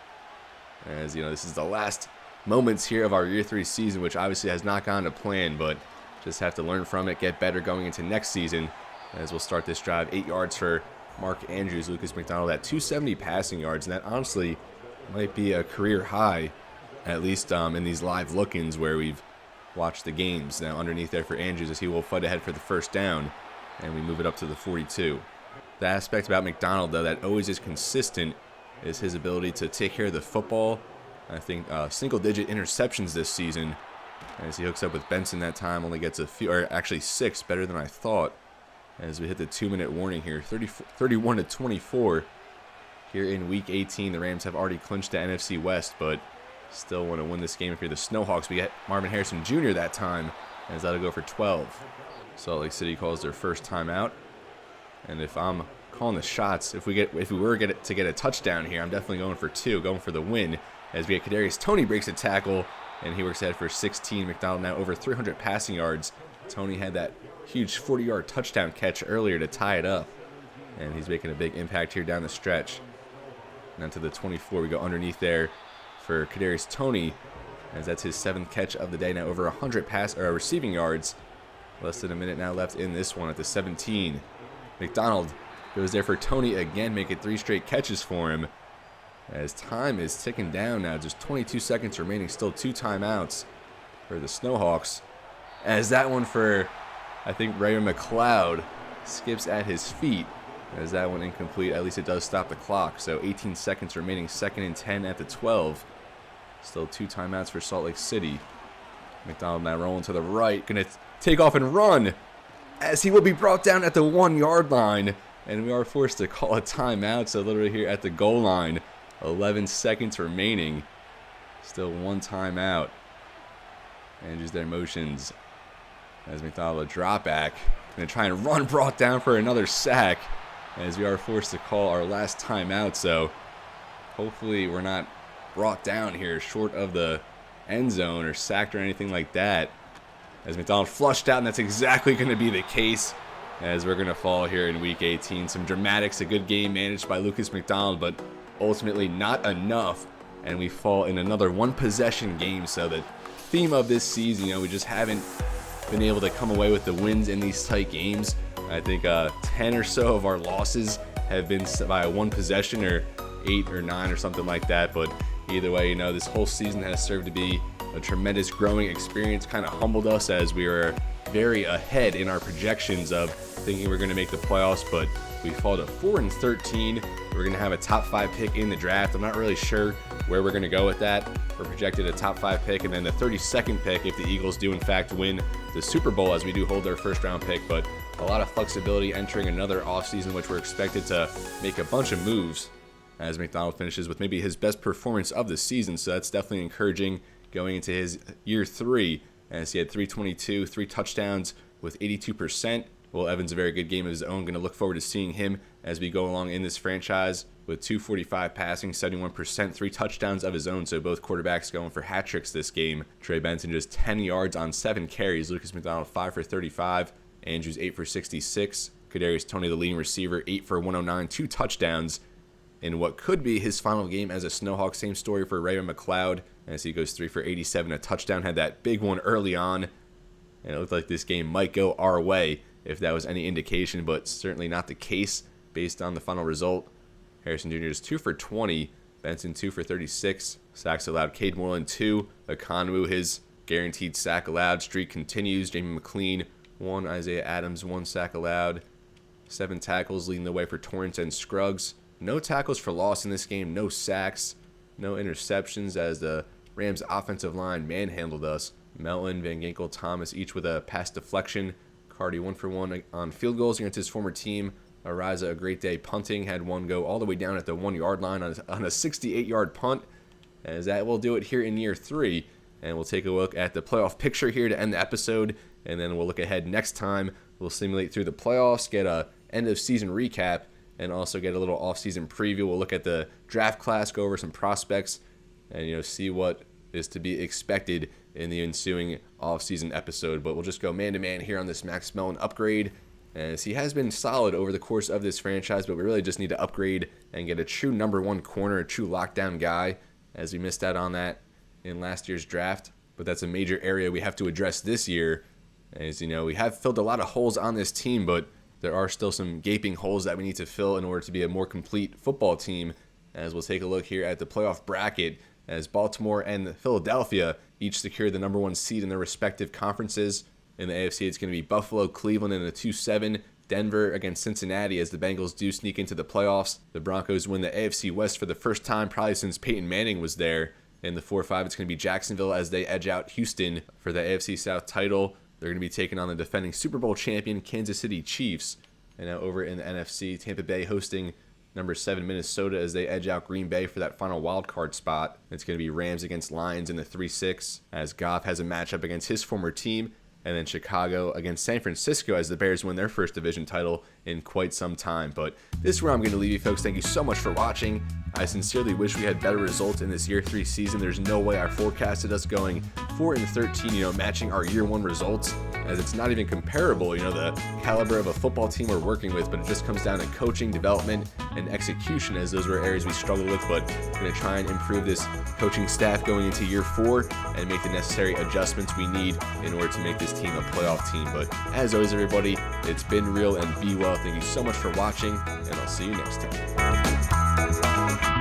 As you know, this is the last moments here of our year 3 season, which obviously has not gone to plan, but just have to learn from it, get better going into next season. As we'll start this drive, 8 yards for Mark Andrews. Lucas McDonald at 270 passing yards, and that honestly might be a career high, at least in these live look-ins where we've watched the games. Now underneath there for Andrews as he will fight ahead for the first down, and we move it up to the 42. The aspect about McDonald, though, that always is consistent is his ability to take care of the football. I think single-digit interceptions this season as he hooks up with Benson that time. Only gets a few, or actually 6, better than I thought. As we hit the 2-minute warning here, 31-24. here in Week 18. The Rams have already clinched the NFC West, but still want to win this game. If you're the Snowhawks, we get Marvin Harrison Jr. that time, as that'll go for 12. Salt Lake City calls their first timeout, and if I'm calling the shots, if we were to get a touchdown here, I'm definitely going for 2, going for the win, as we get Kadarius Toney breaks a tackle, and he works ahead for 16. McDonald now over 300 passing yards. Toney had that huge 40-yard touchdown catch earlier to tie it up, and he's making a big impact here down the stretch. And then to the 24, we go underneath there for Kadarius Toney, as that's his 7th catch of the day. Now over 100 receiving yards. Less than a minute now left in this one at the 17. McDonald goes there for Toney again, making 3 straight catches for him. As time is ticking down now, just 22 seconds remaining, still 2 timeouts for the Snowhawks. As that one for, I think, Ray McLeod skips at his feet. As that one incomplete, at least it does stop the clock. So 18 seconds remaining, 2nd and 10 at the 12. Still 2 timeouts for Salt Lake City. McDonald now rolling to the right, gonna take off and run, as he will be brought down at the 1-yard line, and we are forced to call a timeout. So literally here at the goal line, 11 seconds remaining, still 1 timeout. Andrews their motions as McDonald a drop back, gonna try and run, brought down for another sack, as we are forced to call our last timeout. So hopefully we're not brought down here short of the end zone or sacked or anything like that, as McDonald flushed out, and that's exactly going to be the case, as we're going to fall here in Week 18. Some dramatics, a good game managed by Lucas McDonald, but ultimately not enough, and we fall in another 1-possession game. So the theme of this season, we just haven't been able to come away with the wins in these tight games. I think 10 or so of our losses have been by a 1 possession, or 8 or 9 or something like that. But either way, this whole season has served to be a tremendous growing experience. Kind of humbled us, as we were very ahead in our projections of thinking we're going to make the playoffs, but we fall to 4-13. We're going to have a top 5 pick in the draft. I'm not really sure where we're going to go with that. We're projected a top 5 pick, and then the 32nd pick if the Eagles do in fact win the Super Bowl, as we do hold their 1st round pick. But a lot of flexibility entering another offseason, which we're expected to make a bunch of moves, as McDonald finishes with maybe his best performance of the season. So that's definitely encouraging going into his year 3, as he had 322, 3 touchdowns with 82%. Will Evans, a very good game of his own. Going to look forward to seeing him as we go along in this franchise, with 245 passing, 71%, 3 touchdowns of his own. So both quarterbacks going for hat tricks this game. Trey Benson just 10 yards on 7 carries. Lucas McDonald 5 for 35. Andrews 8 for 66. Kadarius Toney, the leading receiver, 8 for 109, 2 touchdowns in what could be his final game as a Snowhawk. Same story for Ray McLeod, as he goes 3 for 87, a touchdown. Had that big one early on, and it looked like this game might go our way if that was any indication, but certainly not the case based on the final result. Harrison Jr. is 2 for 20. Benson 2 for 36. Sacks allowed. Cade Moreland 2. Okonwu, his guaranteed sack allowed streak continues. Jamie McLean 1. Isaiah Adams 1 sack allowed. 7 tackles leading the way for Torrance and Scruggs. No tackles for loss in this game. No sacks. No interceptions, as the Rams offensive line manhandled us. Melton, Van Ginkel, Thomas each with a pass deflection. Cardi 1 for 1 on field goals against his former team. Ariza, a great day punting, had one go all the way down at the 1-yard line on a 68-yard punt, as that will do it here in year 3. And we'll take a look at the playoff picture here to end the episode, and then we'll look ahead next time. We'll simulate through the playoffs, get a end-of-season recap, and also get a little off-season preview. We'll look at the draft class, go over some prospects, and see what is to be expected in the ensuing off-season episode. But we'll just go man-to-man here on this Max Melton upgrade, as he has been solid over the course of this franchise, but we really just need to upgrade and get a true number 1 corner, a true lockdown guy, as we missed out on that in last year's draft. But that's a major area we have to address this year, as we have filled a lot of holes on this team, but there are still some gaping holes that we need to fill in order to be a more complete football team. As we'll take a look here at the playoff bracket, as Baltimore and Philadelphia each secure the number 1 seed in their respective conferences. In the AFC, it's going to be Buffalo, Cleveland in a 2-7. Denver against Cincinnati, as the Bengals do sneak into the playoffs. The Broncos win the AFC West for the first time probably since Peyton Manning was there. In the 4-5, it's going to be Jacksonville as they edge out Houston for the AFC South title. They're going to be taking on the defending Super Bowl champion Kansas City Chiefs. And now over in the NFC, Tampa Bay hosting number 7 Minnesota as they edge out Green Bay for that final wild card spot. It's going to be Rams against Lions in the 3-6 as Goff has a matchup against his former team, and then Chicago against San Francisco as the Bears win their first division title in quite some time. But this is where I'm going to leave you, folks. Thank you so much for watching. I sincerely wish we had better results in this year 3 season. There's no way I forecasted us going 4-13, matching our year 1 results, as it's not even comparable, the caliber of a football team we're working with, but it just comes down to coaching, development, and execution, as those were areas we struggled with. But we're going to try and improve this coaching staff going into year 4 and make the necessary adjustments we need in order to make this team a playoff team. But as always, everybody, it's been real and be well. Thank you so much for watching, and I'll see you next time.